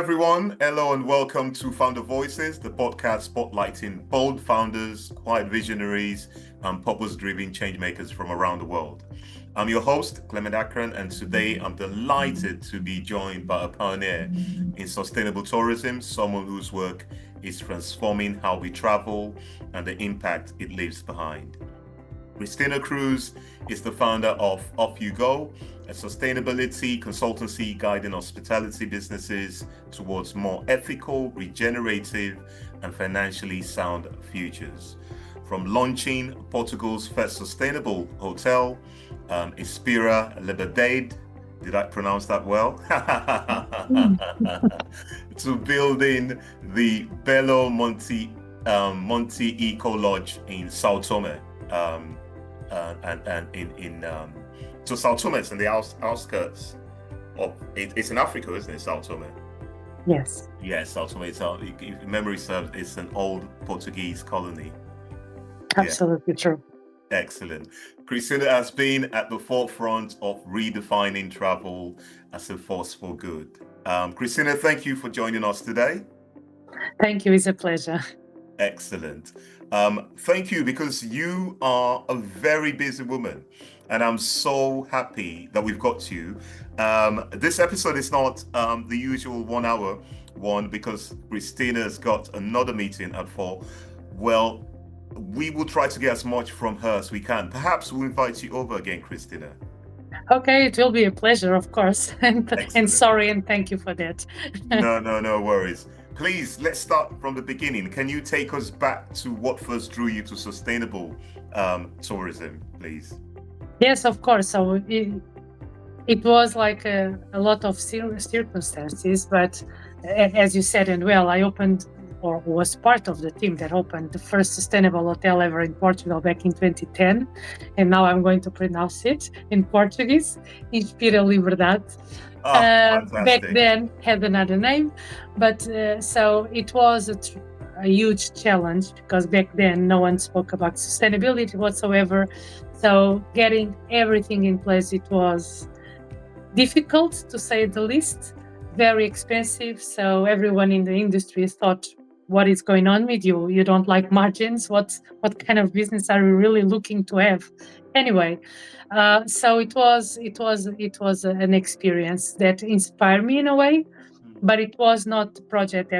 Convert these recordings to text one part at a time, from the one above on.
everyone. Hello and welcome to Founder Voices, the podcast spotlighting bold founders, quiet visionaries, and purpose-driven change makers from around the world. I'm your host, Clement Akron, and today I'm delighted to be joined by a pioneer in sustainable tourism, someone whose work is transforming how we travel and the impact it leaves behind. Cristina Cruz is the founder of Off You Go, a sustainability consultancy guiding hospitality businesses towards more ethical, regenerative, and financially sound futures. From launching Portugal's first sustainable hotel, Inspira Liberdade, did I pronounce that well? To building the Belo Monte Eco Lodge in São Tomé. So São Tomé is in the outskirts of it's in Africa, isn't it? São Tomé. Yes. Yes, São Tomé. If memory serves, it's an old Portuguese colony. Absolutely true. Excellent. Cristina has been at the forefront of redefining travel as a force for good. Cristina, thank you for joining us today. Thank you. It's a pleasure. Excellent. Thank you, because you are a very busy woman, and I'm so happy that we've got you. This episode is not the usual 1 hour one, because Cristina's got another meeting at 4. Well, we will try to get as much from her as we can. Perhaps we'll invite you over again, Cristina. Okay, it will be a pleasure, of course. And sorry, and thank you for that. No worries. Please, let's start from the beginning. Can you take us back to what first drew you to sustainable tourism, please? Yes, of course. So it was like a lot of circumstances, but as you said, and well, I opened or was part of the team that opened the first sustainable hotel ever in Portugal back in 2010. And now I'm going to pronounce it in Portuguese, Inspira Liberdade. Back then had another name, but so it was a huge challenge, because back then no one spoke about sustainability whatsoever. So getting everything in place, it was difficult, to say the least, very expensive. So everyone in the industry thought, what is going on with you? You don't like margins? What kind of business are you really looking to have? Anyway, so it was an experience that inspired me in a way, but it was not the project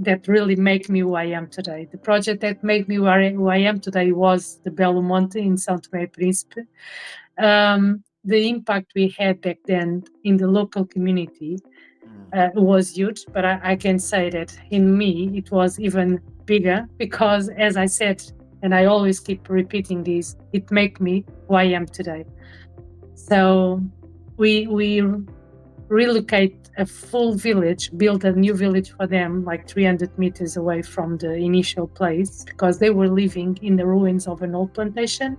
that really made me who I am today. The project that made me who I am today was the Belo Monte in São Tomé, Príncipe. The impact we had back then in the local community was huge, but I can say that in me it was even bigger, because, as I said, and I always keep repeating this, it made me who I am today. So we relocate a full village, build a new village for them, like 300 meters away from the initial place, because they were living in the ruins of an old plantation.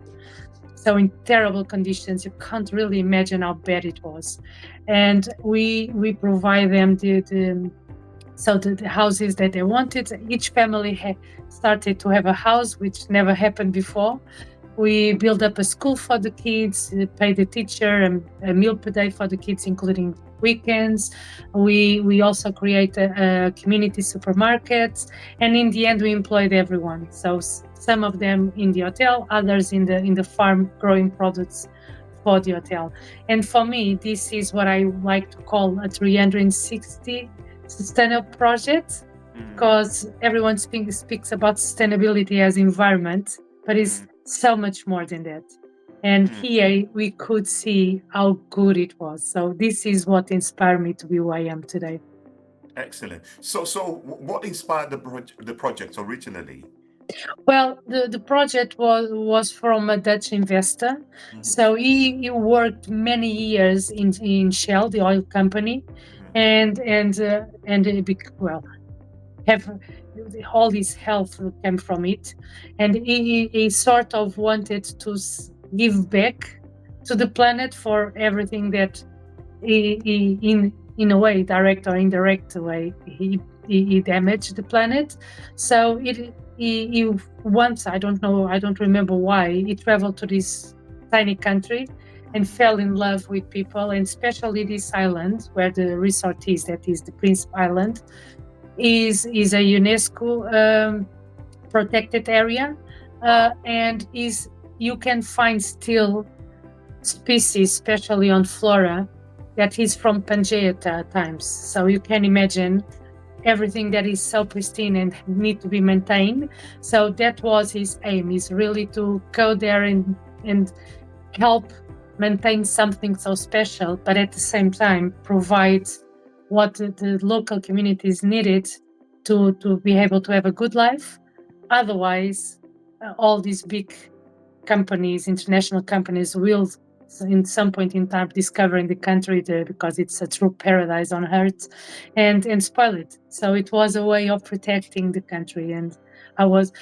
So in terrible conditions, you can't really imagine how bad it was. And we provide them the houses that they wanted. Each family started to have a house, which never happened before. We built up a school for the kids, pay the teacher, and a meal per day for the kids, including weekends. We also create a community supermarket, and in the end we employed everyone. So some of them in the hotel, others in the farm growing products for the hotel. And for me, this is what I like to call a 360 sustainable project, because everyone speaks about sustainability as environment, but it's so much more than that. And here we could see how good it was. So this is what inspired me to be who I am today. Excellent. So what inspired the project originally? Well, the project was from a Dutch investor. So he worked many years in Shell, the oil company, and have all his health came from it, and he sort of wanted to give back to the planet for everything that he in a way, direct or indirect way, he damaged the planet. So he once, I don't remember why, he traveled to this tiny country and fell in love with people, and especially this island where the resort is, that is the Príncipe Island, is a UNESCO protected area, and is you can find still species, especially on flora, that is from Pangaea times. So you can imagine everything that is so pristine and need to be maintained. So that was his aim, is really to go there and help maintain something so special, but at the same time provide what the local communities needed to be able to have a good life. Otherwise, all these big companies, international companies, will in some point in time discovering the country because it's a true paradise on earth, and spoil it. So it was a way of protecting the country, and I was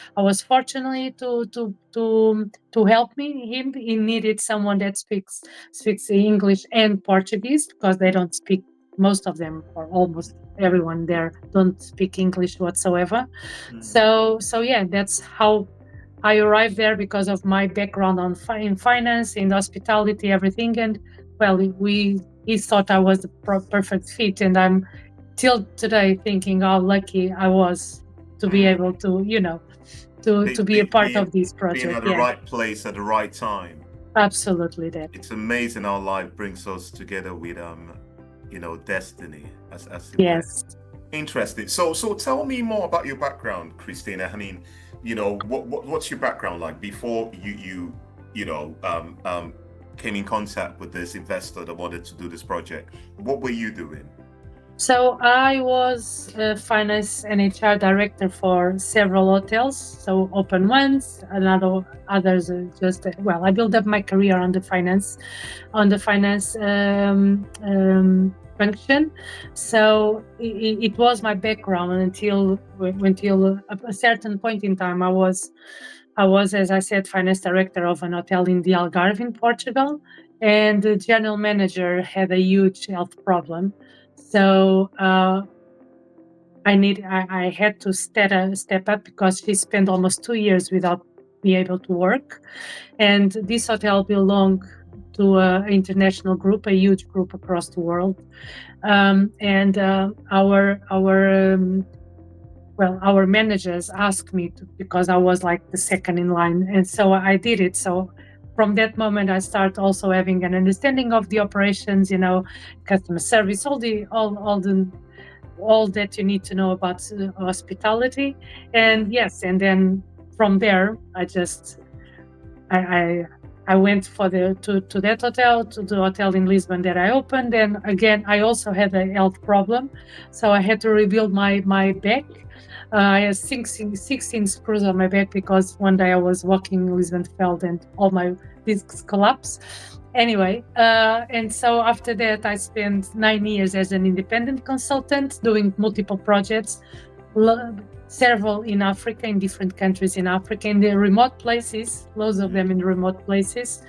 fortunately to help him. He needed someone that speaks English and Portuguese, because they don't speak, most of them or almost everyone there don't speak English whatsoever. So yeah, that's how I arrived there, because of my background in finance, in hospitality, everything. And well, he thought I was the perfect fit, and I'm till today thinking how lucky I was to be able to, to be a part of this project. Being at the right place at the right time. Absolutely, that. It's amazing how life brings us together with destiny, as yes. Interesting. So tell me more about your background, Cristina. I mean, what's your background like before you came in contact with this investor that wanted to do this project? What were you doing? So I was a finance and HR director for several hotels, so open ones, and others just I built up my career on the finance function. So it was my background until a certain point in time. I was, as I said, finance director of an hotel in the Algarve in Portugal, and the general manager had a huge health problem. So I had to step up, because she spent almost 2 years without being able to work. And this hotel belonged to an international group, a huge group across the world. And our managers asked me to, because I was like the second in line, and so I did it. So from that moment, I started also having an understanding of the operations, customer service, all that you need to know about hospitality. And yes, and then from there, I went to that hotel, to the hotel in Lisbon that I opened. And again, I also had a health problem, so I had to rebuild my back. I had 16 screws on my back, because one day I was walking in Lisbon Feld and all my discs collapsed. Anyway, and so after that, I spent 9 years as an independent consultant doing multiple projects, several in Africa, in different countries in Africa, in the remote places, loads of them in remote places.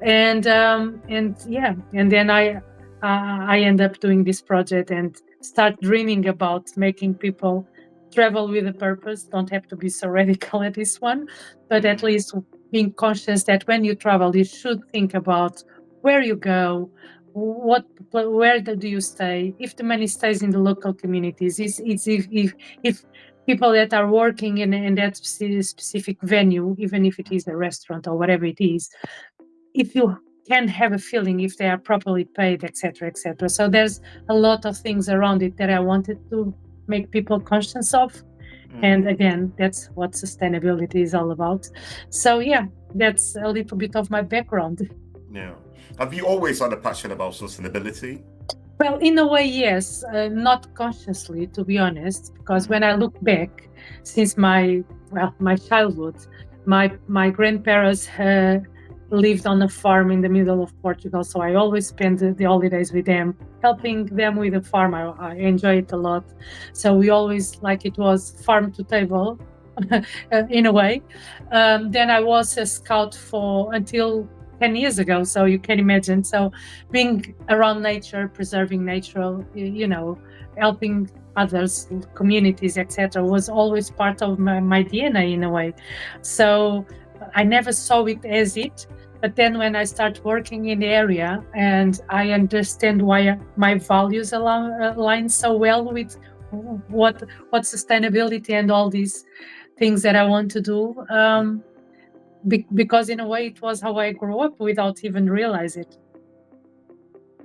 And then I end up doing this project and start dreaming about making people travel with a purpose. Don't have to be so radical at this one, but at least being conscious that when you travel, you should think about where you go, where do you stay, if the money stays in the local communities, if people that are working in that specific venue, even if it is a restaurant or whatever it is, if you can have a feeling if they are properly paid, etc., etc. So there's a lot of things around it that I wanted to make people conscious of. And again, that's what sustainability is all about. So yeah, that's a little bit of my background. Yeah. Have you always had a passion about sustainability? Well, in a way, yes. Not consciously, to be honest, because when I look back, since my childhood, my grandparents lived on a farm in the middle of Portugal, so I always spent the holidays with them, helping them with the farm. I enjoy it a lot. So we always, like, it was farm to table in a way. Then I was a scout until 10 years ago, so you can imagine. So being around nature, preserving nature, helping others, communities, etc., was always part of my DNA in a way. So I never saw it as it, But then when I start working in the area and I understand why my values align so well with what sustainability and all these things that I want to do, because in a way it was how I grew up without even realize it.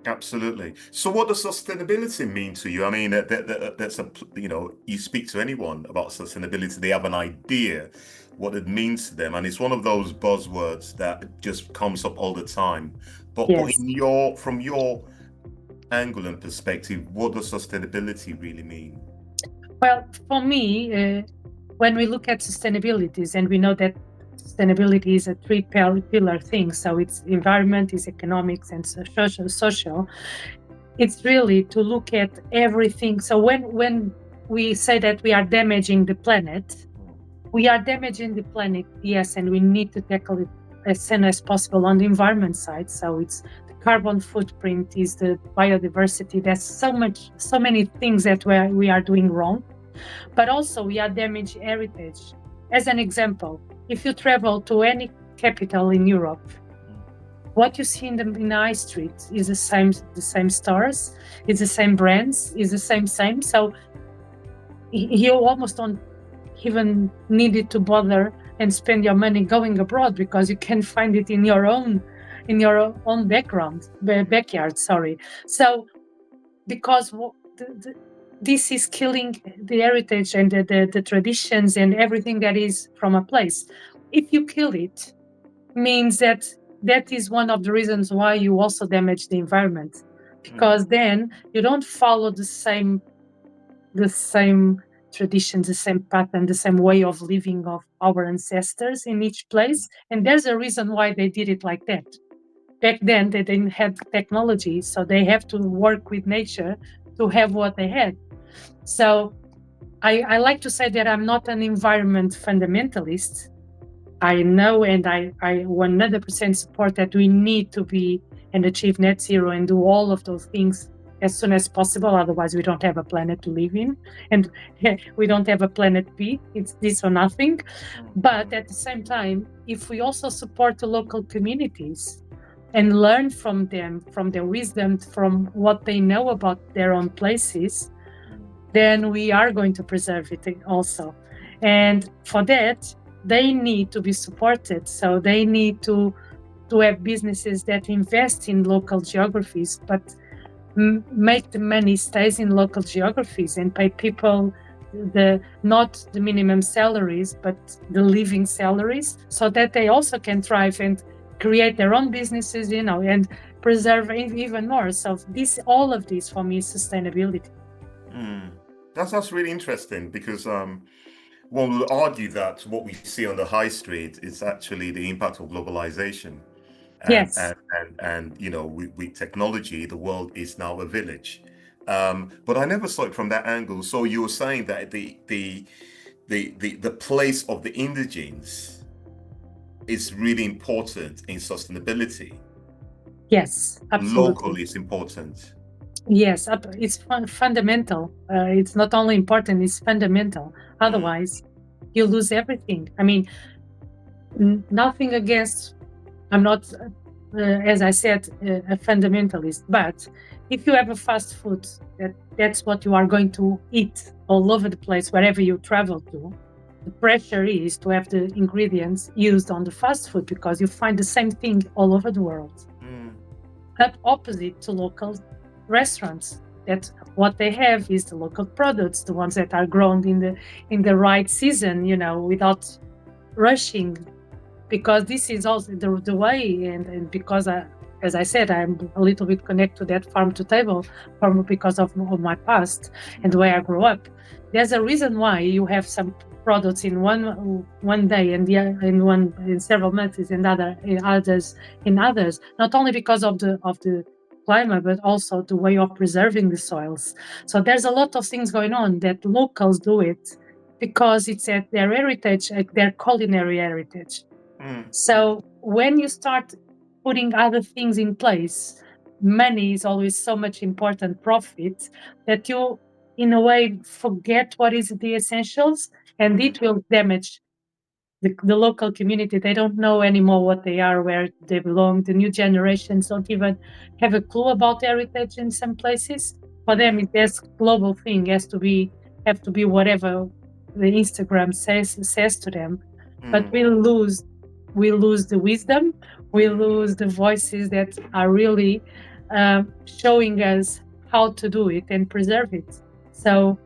Absolutely. So, what does sustainability mean to you? I mean, that's you speak to anyone about sustainability, they have an idea what it means to them, and it's one of those buzzwords that just comes up all the time. But Yes. from your angle and perspective, what does sustainability really mean? Well, for me, when we look at sustainabilities, and we know that sustainability is a three-pillar thing, so it's environment, it's economics, and social. It's really to look at everything. So when we say that we are damaging the planet, we are damaging the planet, yes, and we need to tackle it as soon as possible on the environment side. So it's the carbon footprint, is the biodiversity. There's so many things that we are doing wrong, but also we are damaging heritage. As an example, if you travel to any capital in Europe, what you see in the high street is the same stores, it's the same brands, is the same. So you almost don't even needed to bother and spend your money going abroad, because you can find it in your own backyard. Sorry. So because this is killing the heritage and the traditions and everything that is from a place. If you kill it, means that is one of the reasons why you also damage the environment, because then you don't follow the same traditions, the same pattern, the same way of living of our ancestors in each place. And there's a reason why they did it like that. Back then, they didn't have technology, so they have to work with nature to have what they had. So I like to say that I'm not an environment fundamentalist. I know, and I 100% support that we need to be and achieve net zero and do all of those things as soon as possible. Otherwise, we don't have a planet to live in, and we don't have a planet B. It's this or nothing. But at the same time, if we also support the local communities and learn from them, from their wisdom, from what they know about their own places, then we are going to preserve it also. And for that, they need to be supported. So they need to have businesses that invest in local geographies, but make the money stays in local geographies and pay people not the minimum salaries, but the living salaries, so that they also can thrive and create their own businesses, and preserve even more. So all of this for me is sustainability. That's really interesting, because one will argue that what we see on the high street is actually the impact of globalization. And, Yes. and with technology, the world is now a village. But I never saw it from that angle. So you were saying that the place of the indigenes is really important in sustainability. Yes, absolutely. Locally, it's important. Yes, it's fundamental. It's not only important, it's fundamental. Otherwise, you lose everything. I mean, nothing against, I'm not, as I said, a fundamentalist, but if you have a fast food, that's what you are going to eat all over the place, wherever you travel to. The pressure is to have the ingredients used on the fast food, because you find the same thing all over the world. That opposite to local restaurants, that what they have is the local products, the ones that are grown in the right season, without rushing, because this is also the way, and because as I said, I'm a little bit connected to that farm to table because of my past and the way I grew up. There's a reason why you have some products in one day and in several months, and others in others, not only because of the climate, but also the way of preserving the soils. So there's a lot of things going on that locals do it because it's at their heritage, at their culinary heritage. So when you start putting other things in place, money is always so much important, profit, that you in a way forget what is the essentials, and it will damage the local community, they don't know anymore what they are, where they belong. The new generations don't even have a clue about heritage in some places. For them, it's a global thing. Has to be whatever the Instagram says to them. But we lose the wisdom. We lose the voices that are really showing us how to do it and preserve it. So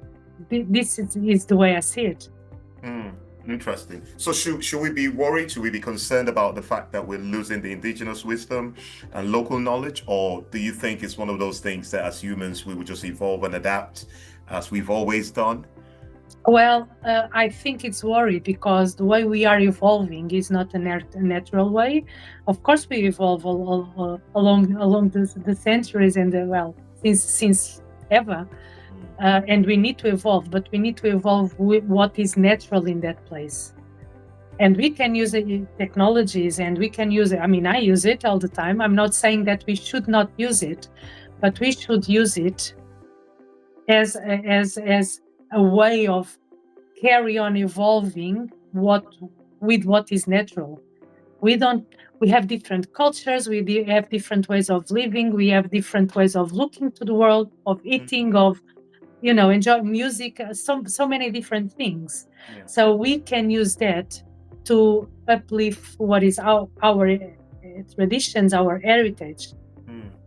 this is the way I see it. Interesting. So should we be worried? Should we be concerned about the fact that we're losing the indigenous wisdom and local knowledge? Or do you think it's one of those things that as humans, we will just evolve and adapt as we've always done? Well, I think it's worried because the way we are evolving is not a natural way. Of course, we evolve along the centuries and since ever. And we need to evolve, but we need to evolve with what is natural in that place. And we can use technologies, and we can use it. I mean, I use it all the time. I'm not saying that we should not use it, but we should use it as a way of carry on evolving with what is natural. We have different cultures, we have different ways of living, we have different ways of looking to the world, of eating, of enjoy music, so many different things. Yeah. So we can use that to uplift what is our traditions, our heritage.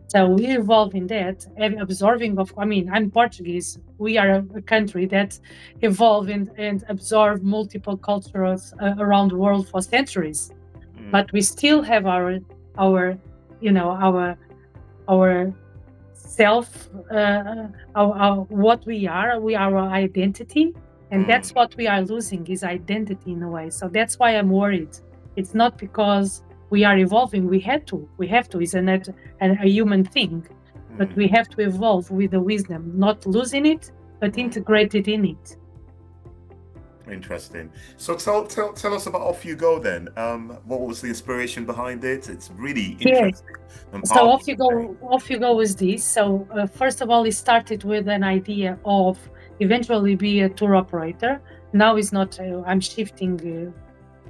So we evolve in that, absorbing I'm Portuguese. We are a country that evolved and absorbed multiple cultures around the world for centuries. But we still have our self, what we are our identity, and that's what we are losing, is identity in a way. So that's why I'm worried. It's not because we are evolving. We have to. It's a human thing, but we have to evolve with the wisdom, not losing it, but integrated in it. Interesting. So tell us about Off You Go then. What was the inspiration behind it? It's really interesting. So Off You Go was this. So first of all, it started with an idea of eventually be a tour operator. Now it's not. I'm shifting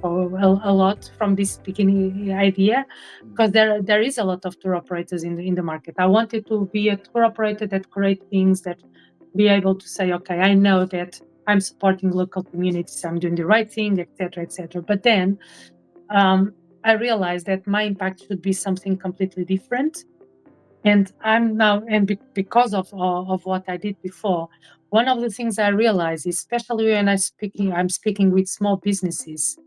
a lot from this beginning idea, because there is a lot of tour operators in the market. I wanted to be a tour operator that create things, that be able to say, okay, I know that I'm supporting local communities, I'm doing the right thing, etc., etc. But then I realized that my impact should be something completely different. And I'm now, because of what I did before, one of the things I realized, especially when I'm speaking with small businesses,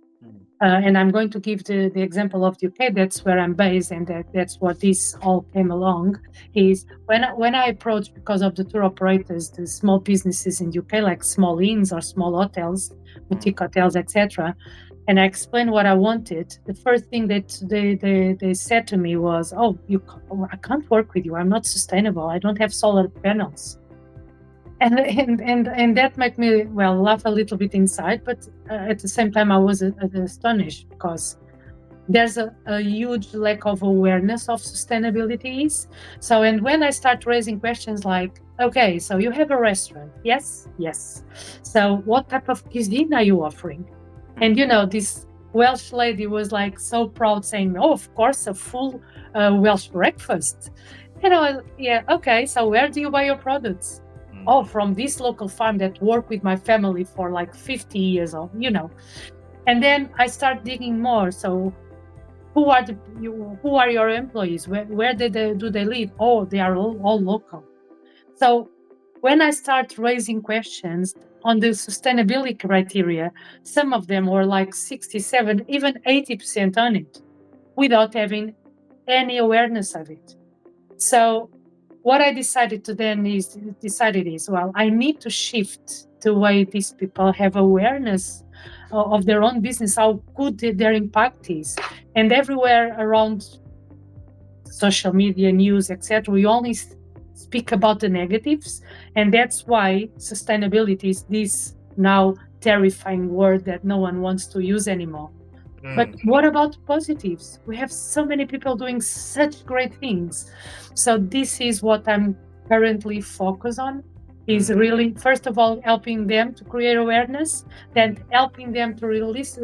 and I'm going to give the example of the UK. That's where I'm based, and that's what this all came along. Is when I approach, because of the tour operators, the small businesses in the UK, like small inns or small hotels, boutique hotels, etc., and I explained what I wanted. The first thing that they said to me was, "Oh, I can't work with you. I'm not sustainable. I don't have solar panels." And that made me laugh a little bit inside, but at the same time I was astonished, because there's a huge lack of awareness of sustainability. So, and when I start raising questions like, okay, so you have a restaurant, yes, so what type of cuisine are you offering? And this Welsh lady was like so proud, saying, oh, of course, a full Welsh breakfast. Yeah, okay, so where do you buy your products? Oh, from this local farm that worked with my family for like 50 years old, And then I start digging more. So who are your employees? Where do they live? Oh, they are all local. So when I start raising questions on the sustainability criteria, some of them were like 67, even 80% on it, without having any awareness of it. So what I decided is, I need to shift the way these people have awareness of their own business, how good their impact is. And everywhere around social media, news, etc., we only speak about the negatives. And that's why sustainability is this now terrifying word that no one wants to use anymore. But what about positives? We have so many people doing such great things. So this is what I'm currently focused on, is really, first of all, helping them to create awareness, then helping them to reduce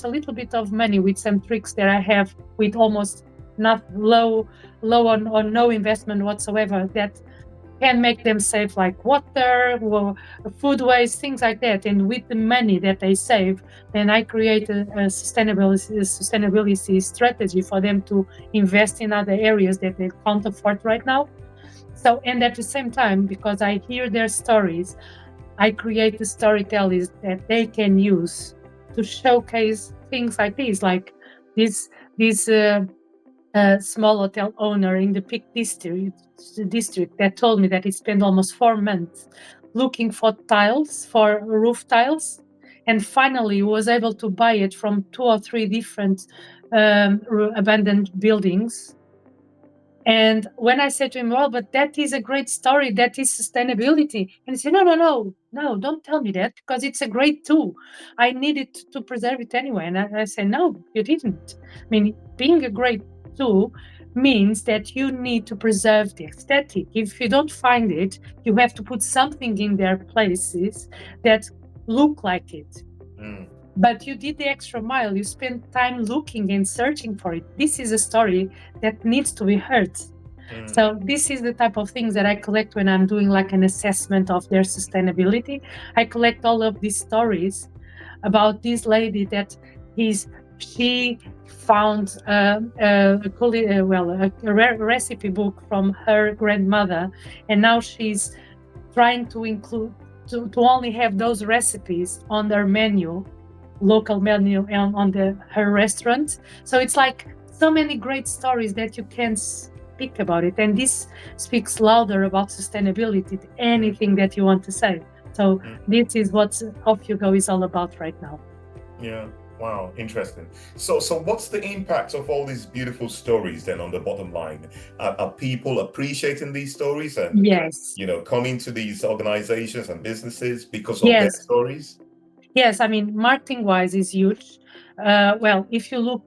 a little bit of money with some tricks that I have with almost not low or no investment whatsoever, that can make them save like water, food waste, things like that. And with the money that they save, then I create a sustainability strategy for them to invest in other areas that they can't afford right now. So, and at the same time, because I hear their stories, I create the storytellers that they can use to showcase things like this, like this small hotel owner in the Peak district that told me that he spent almost 4 months looking for tiles, for roof tiles, and finally was able to buy it from 2 or 3 different abandoned buildings. And when I said to him, well, but that is a great story, that is sustainability. And he said, no, don't tell me that, because it's a great tool. I needed to preserve it anyway. And I said, no, you didn't. I mean, being a great tool means that you need to preserve the aesthetic. If you don't find it, you have to put something in their places that look like it. But you did the extra mile. You spent time looking and searching for it. This is a story that needs to be heard. So this is the type of things that I collect when I'm doing like an assessment of their sustainability. I collect all of these stories about this lady that she found a recipe book from her grandmother, and now she's trying to include to only have those recipes on their menu, local menu on her restaurant. So it's like so many great stories that you can speak about it, and this speaks louder about sustainability than anything that you want to say. So this is what Off You Go is all about right now. Yeah. Wow, interesting. So what's the impact of all these beautiful stories then on the bottom line? Are people appreciating these stories and yes, coming to these organizations and businesses because of their stories? Yes, I mean, marketing wise is huge. Well, if you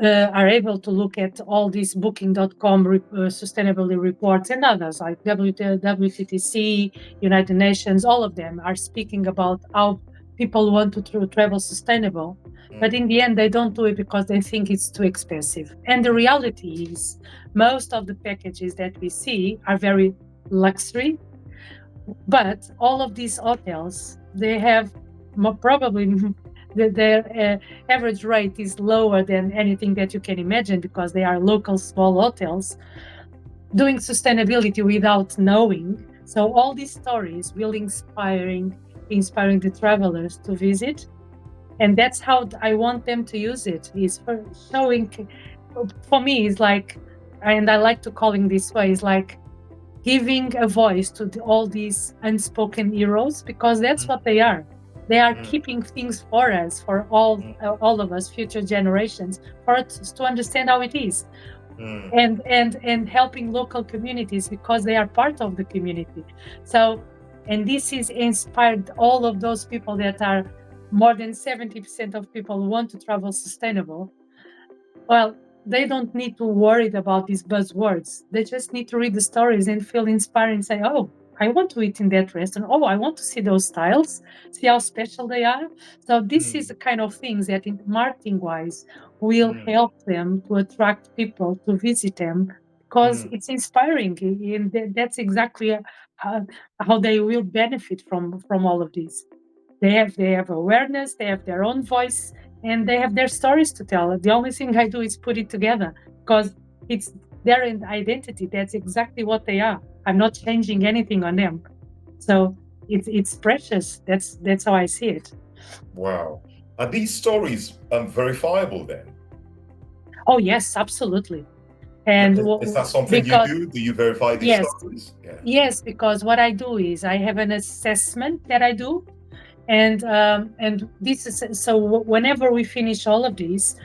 are able to look at all these booking.com sustainability reports and others like WTTC, United Nations, all of them are speaking about how people want to travel sustainable. But in the end, they don't do it because they think it's too expensive. And the reality is most of the packages that we see are very luxury. But all of these hotels, they have probably their average rate is lower than anything that you can imagine, because they are local small hotels doing sustainability without knowing. So all these stories will inspiring the travelers to visit. And that's how I want them to use it, is for showing. For me, it's like, and I like to call it this way, is like giving a voice to all these unspoken heroes, because that's what they are. They are keeping things for us, for all of us, future generations, for us to understand how it is, and helping local communities because they are part of the community. So, and this is inspired all of those people that are more than 70% of people who want to travel sustainable. Well, they don't need to worry about these buzzwords. They just need to read the stories and feel inspired and say, oh, I want to eat in that restaurant. Oh, I want to see those styles, see how special they are. So this is the kind of things that marketing wise will help them to attract people to visit them, because it's inspiring. And that's exactly how they will benefit from all of this. They have awareness, they have their own voice, and they have their stories to tell. The only thing I do is put it together, because it's their identity. That's exactly what they are. I'm not changing anything on them. So it's precious. That's how I see it. Wow. Are these stories verifiable then? Oh yes, absolutely. And is that something you do? Do you verify these stories? Yeah. Yes, because what I do is I have an assessment that I do. And this is so whenever we finish all of these,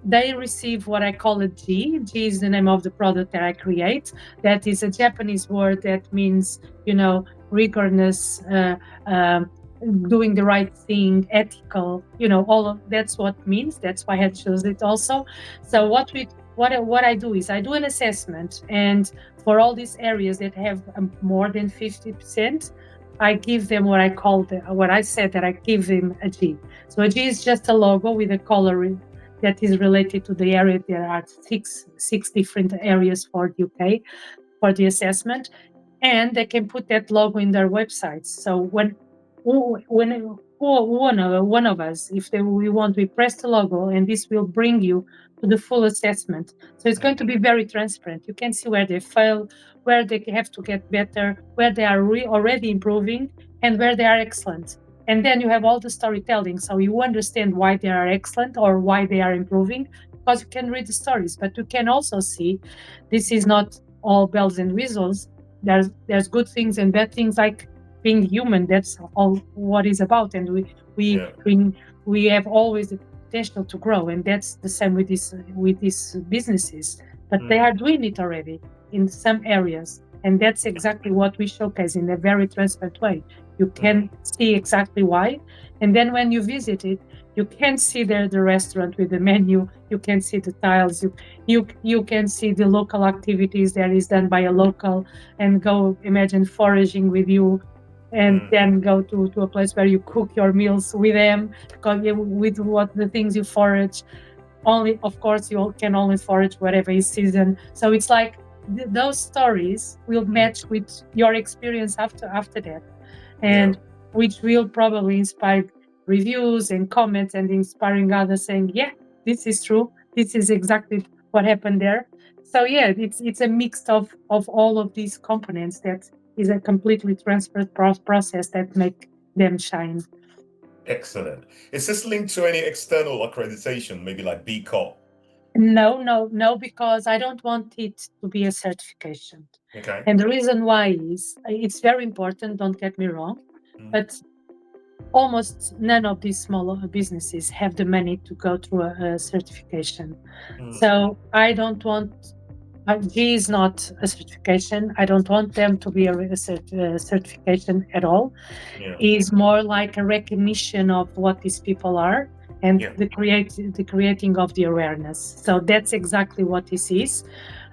they receive what I call a G. G is the name of the product that I create. That is a Japanese word that means, rigorous, doing the right thing, ethical, all of that's what it means. That's why I chose it also. So what I do is I do an assessment, and for all these areas that have more than 50%, I give them what I said that I give them a G. So a G is just a logo with a color that is related to the area. There are six different areas for the UK for the assessment, and they can put that logo in their websites. So when one of us, we want, we press the logo, and this will bring you to the full assessment. So it's going to be very transparent. You can see where they fail, where they have to get better, where they are already improving, and where they are excellent. And then you have all the storytelling, so you understand why they are excellent or why they are improving, because you can read the stories. But you can also see this is not all bells and whistles. There's good things and bad things, like being human. That's all what is about. And we have always the potential to grow, and that's the same with these businesses. But they are doing it already in some areas, and that's exactly what we showcase in a very transparent way. You can see exactly why, and then when you visit it, you can see the restaurant with the menu. You can see the tiles. You can see the local activities that is done by a local, and go imagine foraging with you, and then go to a place where you cook your meals with them, with what the things you forage. Only, of course, you can only forage whatever is season. So it's like those stories will match with your experience after that, and which will probably inspire reviews and comments, and inspiring others saying, yeah, this is true, this is exactly what happened there. So yeah, it's a mix of all of these components that is a completely transparent process that make them shine. Excellent. Is this linked to any external accreditation, maybe like B Corp? No, because I don't want it to be a certification. Okay. And the reason why is, it's very important, don't get me wrong, but almost none of these smaller businesses have the money to go through a certification. So I don't want, G is not a certification. I don't want them to be a certification at all. It's more like a recognition of what these people are, and the creating of the awareness. So that's exactly what this is.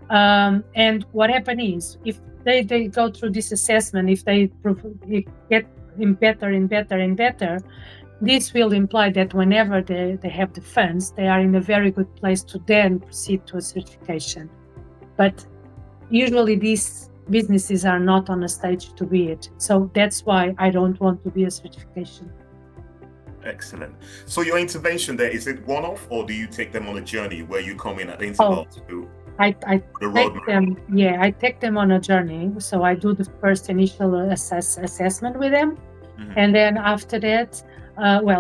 And what happens is, if they go through this assessment, if they get better and better and better, this will imply that whenever they have the funds, they are in a very good place to then proceed to a certification. But usually these businesses are not on a stage to be it. So that's why I don't want to be a certification. Excellent. So your intervention there, is it one-off, or do you take them on a journey where you come in at intervals to I take them on a journey. So I do the first initial assessment with them, and then after that,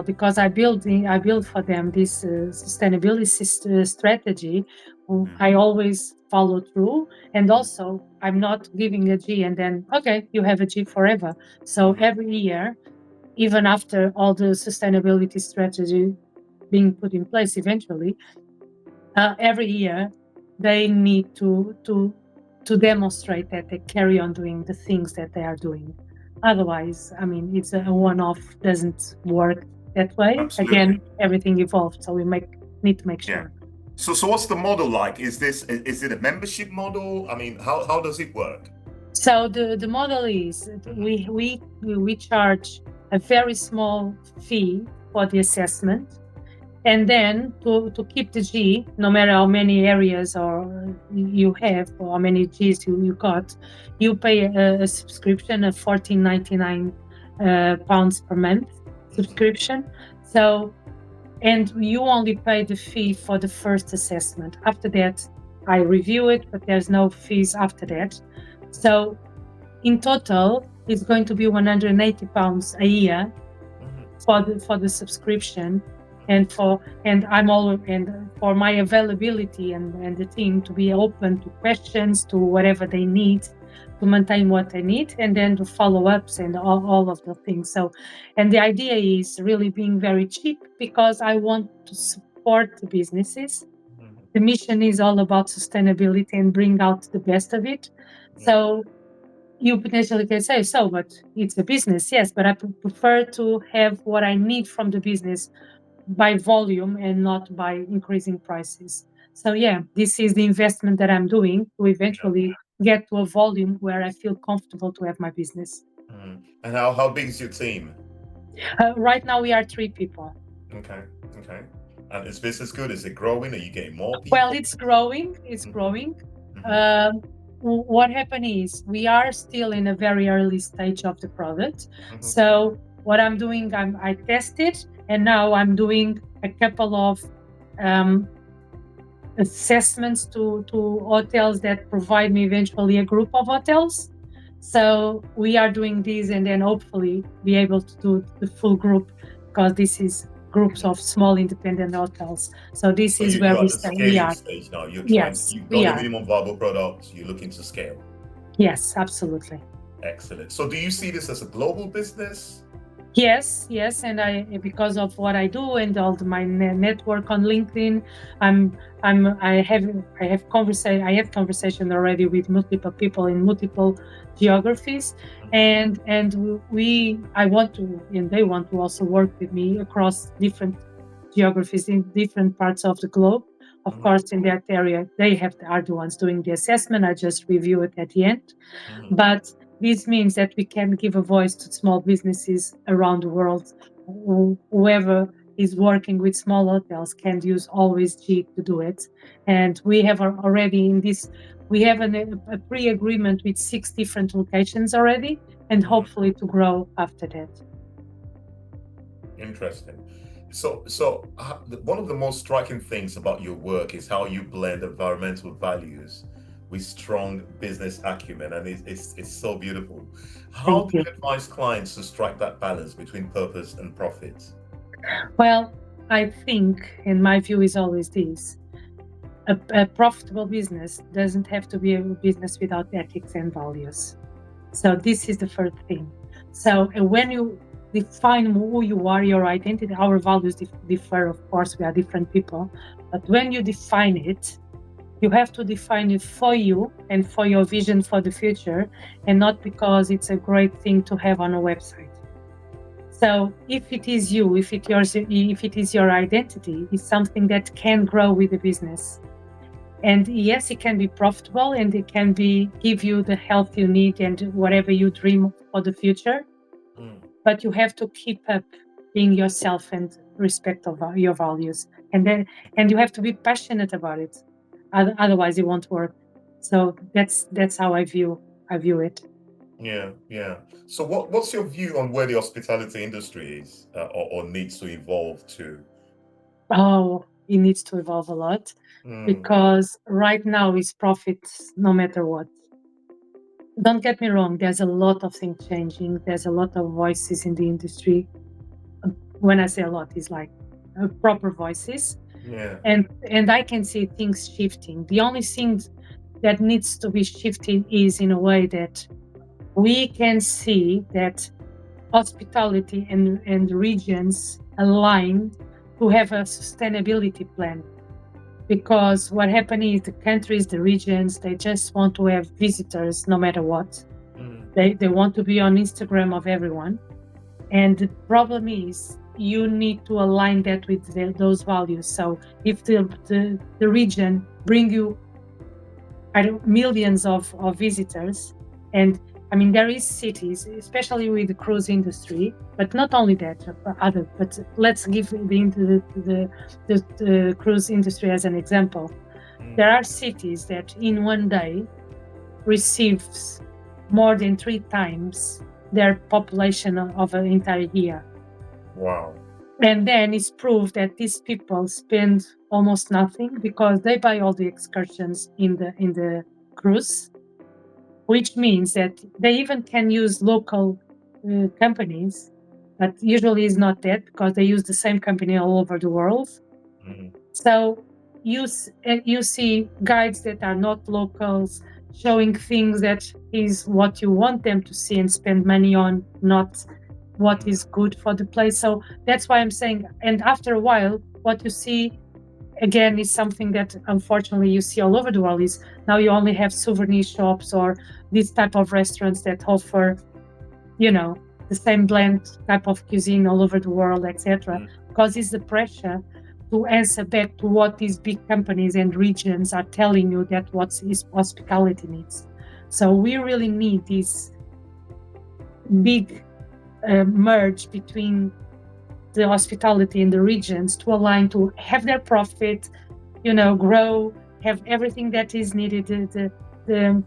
because I build for them this sustainability strategy, I always follow through. And also, I'm not giving a G and then, okay, you have a G forever. So every year, even after all the sustainability strategy being put in place eventually, every year they need to demonstrate that they carry on doing the things that they are doing. Otherwise, I mean, it's a one-off, doesn't work that way. Absolutely. Again, everything evolved, so we need to make sure. So what's the model like? Is it a membership model? I mean, how does it work? So the model is, we charge a very small fee for the assessment, and then to keep the G, no matter how many areas or you have, or how many Gs you got, you pay a subscription of £14.99 per month subscription. So, and you only pay the fee for the first assessment. After that, I review it, but there's no fees after that. So in total, it's going to be £180 a year for the subscription, and for my availability and the team to be open to questions, to whatever they need, to maintain what they need, and then to follow-ups and all of the things. So, and the idea is really being very cheap, because I want to support the businesses. The mission is all about sustainability and bring out the best of it. So you potentially can say, so, but it's a business, yes, but I prefer to have what I need from the business by volume and not by increasing prices. So yeah, this is the investment that I'm doing to eventually get to a volume where I feel comfortable to have my business. And how big is your team? Right now we are 3 people. Okay. And is business good? Is it growing? Are you getting more people? Well, it's growing. What happened is we are still in a very early stage of the product. So what I'm doing, I tested, and now I'm doing a couple of assessments to hotels that provide me eventually a group of hotels. So we are doing these, and then hopefully be able to do the full group, because this is groups of small independent hotels. So this is where we stand. We are stage now. You've got your minimum viable product. You're looking to scale. Yes, absolutely. Excellent. So do you see this as a global business? Yes, and I, because of what I do and all my network on LinkedIn, I have conversation already with multiple people in multiple geographies, and I want to, and they want to also work with me across different geographies in different parts of the globe. Of course, in that area, they are the ones doing the assessment. I just review it at the end, but this means that we can give a voice to small businesses around the world. Whoever is working with small hotels can use Always G to do it. And we have already we have a pre-agreement with 6 different locations already, and hopefully to grow after that. Interesting. So one of the most striking things about your work is how you blend environmental values with strong business acumen, and it's so beautiful. How do you advise clients to strike that balance between purpose and profit? Well, I think, and my view is always this: a profitable business doesn't have to be a business without ethics and values. So this is the first thing. So when you define who you are, your identity, our values differ, of course, we are different people, but when you define it, you have to define it for you and for your vision for the future, and not because it's a great thing to have on a website. So if it is you, if it is your identity, it's something that can grow with the business. And yes, it can be profitable, and it can give you the health you need and whatever you dream for the future. But you have to keep up being yourself and respect of your values, and you have to be passionate about it. Otherwise, it won't work. So that's how I view it. Yeah. So what's your view on where the hospitality industry is or needs to evolve to? Oh, it needs to evolve a lot, because right now it's profits no matter what. Don't get me wrong, there's a lot of things changing. There's a lot of voices in the industry. When I say a lot, it's like proper voices. Yeah. And I can see things shifting. The only thing that needs to be shifting is in a way that we can see that hospitality and regions align to have a sustainability plan. Because what happened is the countries, the regions, they just want to have visitors no matter what. They want to be on Instagram of everyone. And the problem is you need to align that with those values. So if the region bring you millions of visitors, and I mean, there is cities, especially with the cruise industry, but not only that, but let's give the cruise industry as an example. There are cities that in one day receives more than 3 times their population of an entire year. Wow. And then it's proved that these people spend almost nothing because they buy all the excursions in the cruise, which means that they even can use local companies, but usually it's not that because they use the same company all over the world. So you see guides that are not locals showing things that is what you want them to see and spend money on, not what is good for the place. So that's why I'm saying, and after a while, what you see again is something that unfortunately you see all over the world is now you only have souvenir shops or this type of restaurants that offer, the same blend type of cuisine all over the world, etc. Because it's the pressure to answer back to what these big companies and regions are telling you that what is hospitality needs. So we really need this big merge between the hospitality in the regions to align, to have their profit, grow, have everything that is needed, the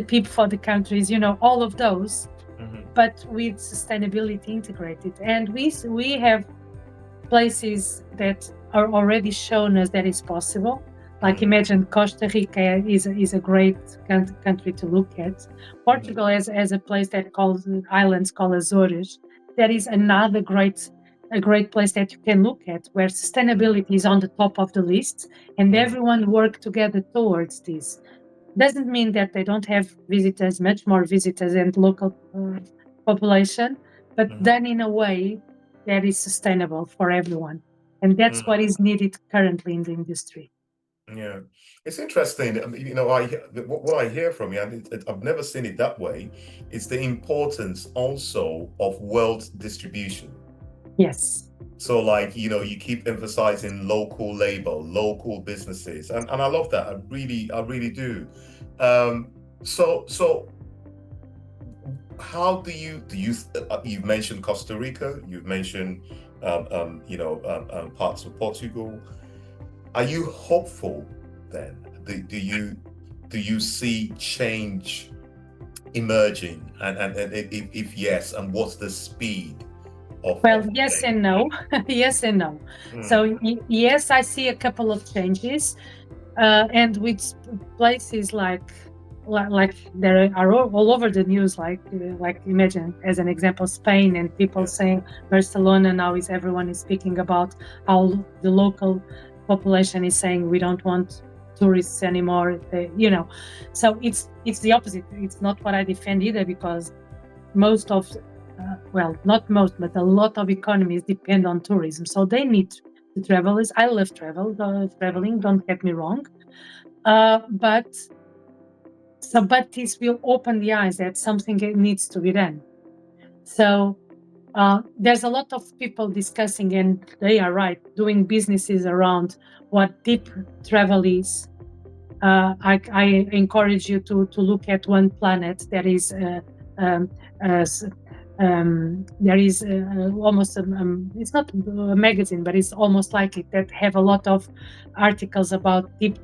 PIB for the countries, all of those, but with sustainability integrated. And we have places that are already shown us that it's possible. Like imagine Costa Rica is a great country to look at. Portugal has a place that calls islands called Azores. That is another a great place that you can look at, where sustainability is on the top of the list, and everyone work together towards this. Doesn't mean that they don't have visitors, much more visitors and local population, but done in a way that is sustainable for everyone. And that's what is needed currently in the industry. Yeah, it's interesting. What I hear from you, and I've never seen it that way, is the importance also of wealth distribution. Yes. So you keep emphasizing local labor, local businesses, and I love that. I really do. So how do you you've mentioned Costa Rica, you've mentioned parts of Portugal. Are you hopeful then? Do you see change emerging, and if yes, and what's the speed of? Well, yes and no. Yes and no. So yes, I see a couple of changes, and with places like there are all over the news, like imagine as an example Spain, and people saying Barcelona now everyone is speaking about how the local population is saying we don't want tourists anymore. So it's the opposite. It's not what I defend either, because most of not most, but a lot of economies depend on tourism, so they need the travelers. I love traveling, don't get me wrong, but this will open the eyes that something needs to be done. So there's a lot of people discussing, and they are right, doing businesses around what deep travel is. I encourage you to look at One Planet. There is almost it's not a magazine, but it's almost like it, that have a lot of articles about deep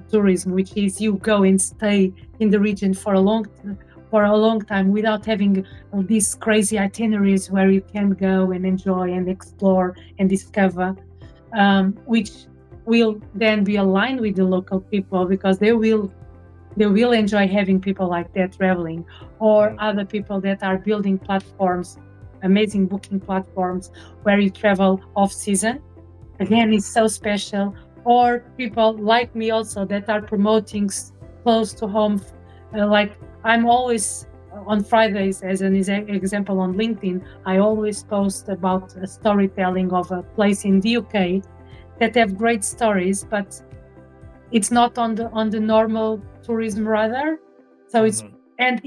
tourism, which is you go and stay in the region for a long time without having these crazy itineraries where you can go and enjoy and explore and discover, which will then be aligned with the local people, because they will enjoy having people like that traveling, or other people that are building platforms, amazing booking platforms where you travel off season. Again, it's so special. Or people like me also that are promoting close to home. Like I'm always on Fridays, as an example on LinkedIn, I always post about a storytelling of a place in the UK that have great stories, but it's not on the normal tourism radar. So it's, and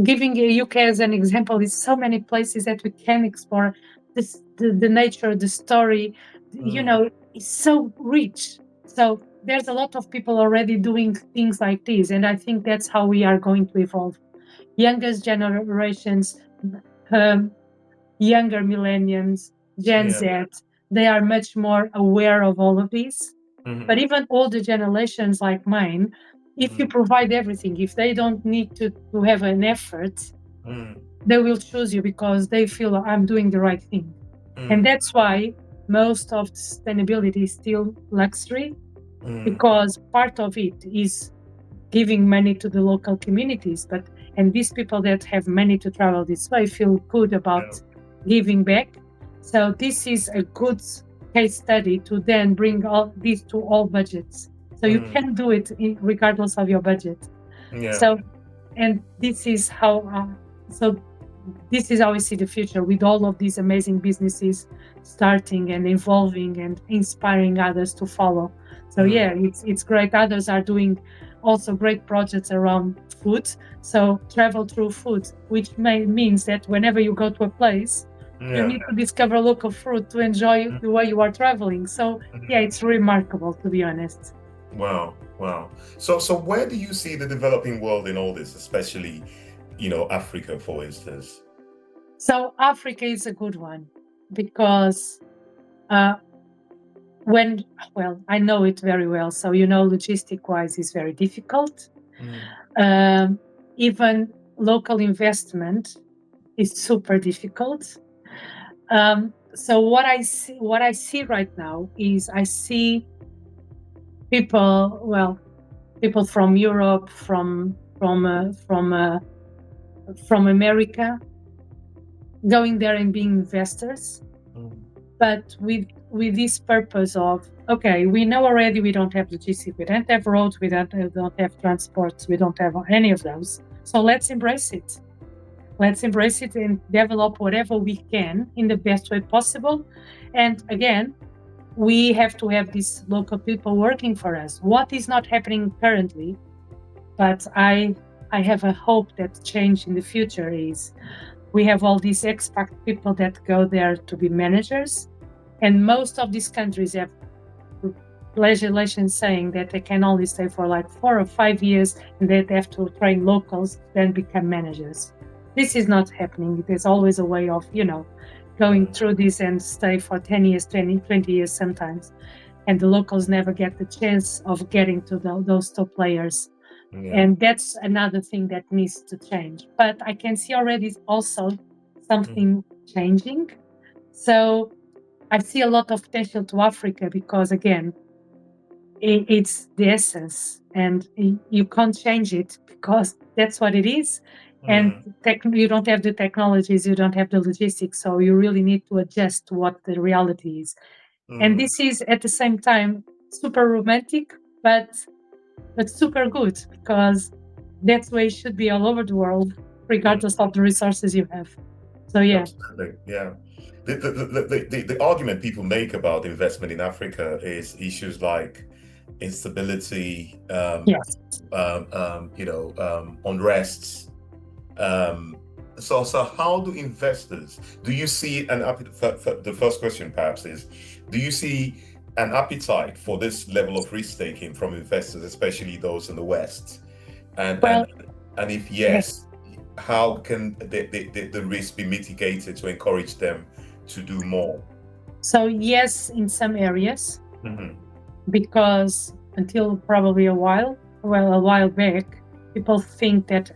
giving UK as an example, is so many places that we can explore. The nature, the story, is so rich. So there's a lot of people already doing things like this, and I think that's how we are going to evolve. Youngest generations, younger millennials, Gen Z, they are much more aware of all of this. But even older generations like mine, if you provide everything, if they don't need to have an effort, they will choose you because they feel I'm doing the right thing. And that's why most of sustainability is still luxury, because part of it is giving money to the local communities. And these people that have money to travel this way feel good about giving back. So this is a good case study to then bring all these to all budgets. So you can do it regardless of your budget. So, and this is how this is how we see the future, with all of these amazing businesses starting and evolving and inspiring others to follow. So it's great. Others are doing also great projects around food. So travel through food, which means that whenever you go to a place, you need to discover local fruit to enjoy the way you are traveling. So it's remarkable, to be honest. Wow. Wow. So where do you see the developing world in all this, especially, Africa, for instance? So Africa is a good one because uh, when, well, I know it very well. So, logistic wise is very difficult. Mm, Um, Even local investment is super difficult. So what I see right now is I see people from Europe, from America, going there and being investors, mm, but with this purpose of, okay, we know already we don't have logistics, we don't have roads, we don't have transports, we don't have any of those. So let's embrace it. Let's embrace it and develop whatever we can in the best way possible. And again, we have to have these local people working for us. What is not happening currently, but I have a hope that change in the future is we have all these expat people that go there to be managers, and most of these countries have legislation saying that they can only stay for like 4 or 5 years, and they have to train locals to then become managers. This is not happening. There's always a way of, going mm, through this and stay for 10 years, 20 years sometimes. And the locals never get the chance of getting to those top players. yeah. And that's another thing that needs to change. But I can see already also Mm, something changing. So I see a lot of potential to Africa because, again, it's the essence, and you can't change it because that's what it is. And mm, you don't have the technologies, you don't have the logistics, so you really need to adjust to what the reality is. And mm, this is at the same time super romantic, but super good because that's where it should be all over the world, mm. regardless of the resources you have. So yeah. Absolutely, yeah. The argument people make about investment in Africa is issues like instability, Yes. unrests. Um, so how do investors? Do you see the first question perhaps is, do you see an appetite for this level of risk taking from investors, especially those in the West? And Well, and and if yeah. yes, how can the risk be mitigated to encourage them to do more? So yes, in some areas, Hmm. because until probably a while back, people think that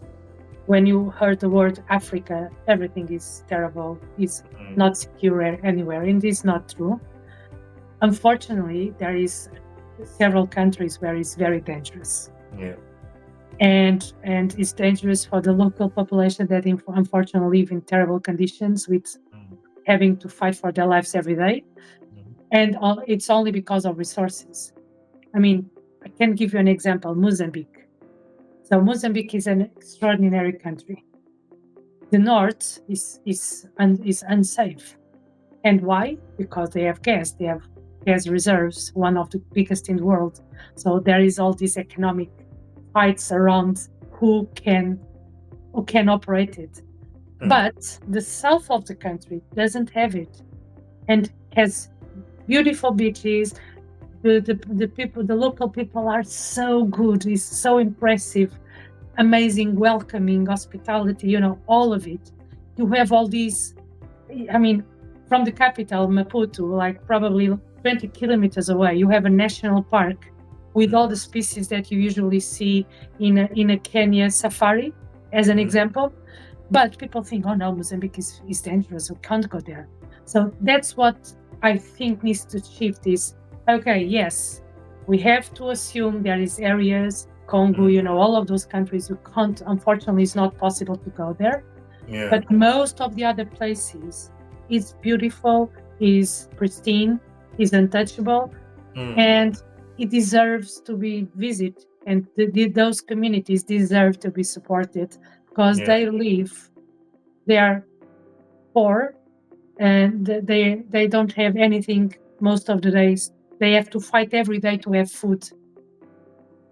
when you heard the word Africa, everything is terrible, is not secure anywhere, and this is not true. Unfortunately, there is several countries where it's very dangerous, Yeah. and it's dangerous for the local population that unfortunately live in terrible conditions with Mm, having to fight for their lives every day, mm, and it's only because of resources. I mean, I can give you an example: Mozambique. So Mozambique is an extraordinary country. The north is unsafe. And why? Because they have gas. They have gas reserves, one of the biggest in the world. So there is all these economic fights around who can operate it. mm. But the south of the country doesn't have it and has beautiful beaches. The local people are so good. It's so impressive, amazing, welcoming, hospitality. All of it. You have all these. I mean, from the capital, Maputo, like probably 20 kilometers away, you have a national park with all the species that you usually see in a Kenya safari, as an Mm. example. But people think, oh no, Mozambique is dangerous, we can't go there. So that's what I think needs to shift is, okay, yes, we have to assume there is areas, Congo, Mm. all of those countries you can't, unfortunately, it's not possible to go there. Yeah. But most of the other places is beautiful, is pristine, is untouchable, Mm. and it deserves to be visited. And those communities deserve to be supported because Yeah. they are poor, and they don't have anything most of the days. They have to fight every day to have food.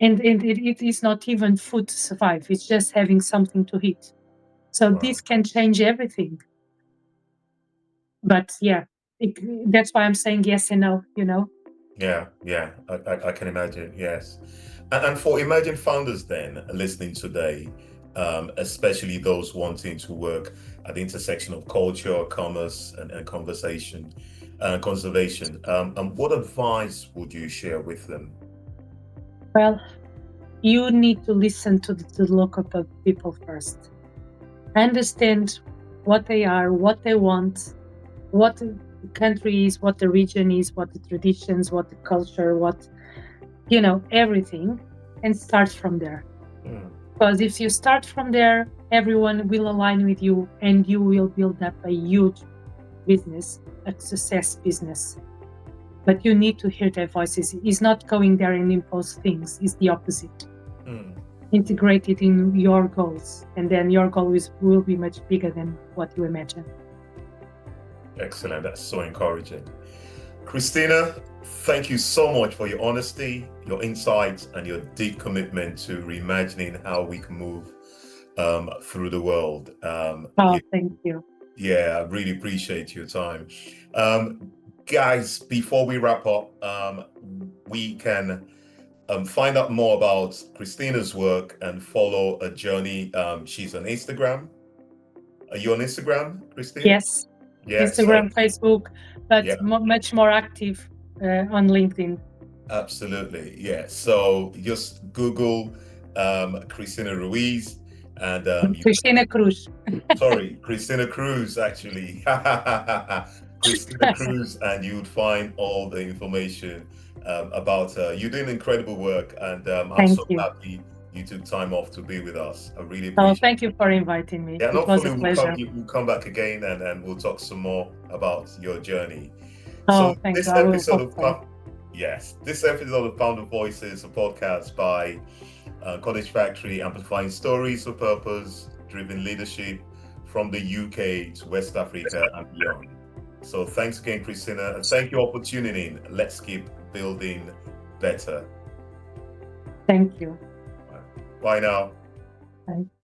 And it is not even food to survive, it's just having something to eat. So Wow. this can change everything. But yeah, it, that's why I'm saying yes and no. Yeah. Yeah. I can imagine. Yes. And for emerging founders then listening today, especially those wanting to work at the intersection of culture, commerce, and conversation, conservation, what advice would you share with them? Well, you need to listen to the local people first. Understand what they are, what they want, what the country is, what the region is, what the traditions, what the culture, what, everything, and start from there. Because if you start from there, everyone will align with you and you will build up a huge business, a success business. But you need to hear their voices. It's not going there and impose things, it's the opposite. Integrate it in your goals, and then your goal will be much bigger than what you imagine. Excellent. That's so encouraging. Cristina, thank you so much for your honesty, your insights, and your deep commitment to reimagining how we can move through the world. Thank you. Yeah, I really appreciate your time. Guys, before we wrap up, we can find out more about Cristina's work and follow a journey. She's on Instagram. Are you on Instagram, Cristina? Yes. Instagram, Facebook, but much more active on LinkedIn. Absolutely, yeah. So just Google Cristina Ruiz and Cristina Cruz. Sorry, Cristina Cruz, actually. Cristina Cruz, and you'd find all the information about her. You're doing incredible work, and I'm so happy you took time off to be with us. I really appreciate it. Thank you for inviting me. Yeah, it was a pleasure. We'll come back again and we'll talk some more about your journey. This episode of Founder Voices, a podcast by College Factory, amplifying stories of purpose-driven leadership from the UK to West Africa and beyond. So thanks again, Cristina, and thank you all for tuning in. Let's keep building better. Thank you. Bye now. Bye.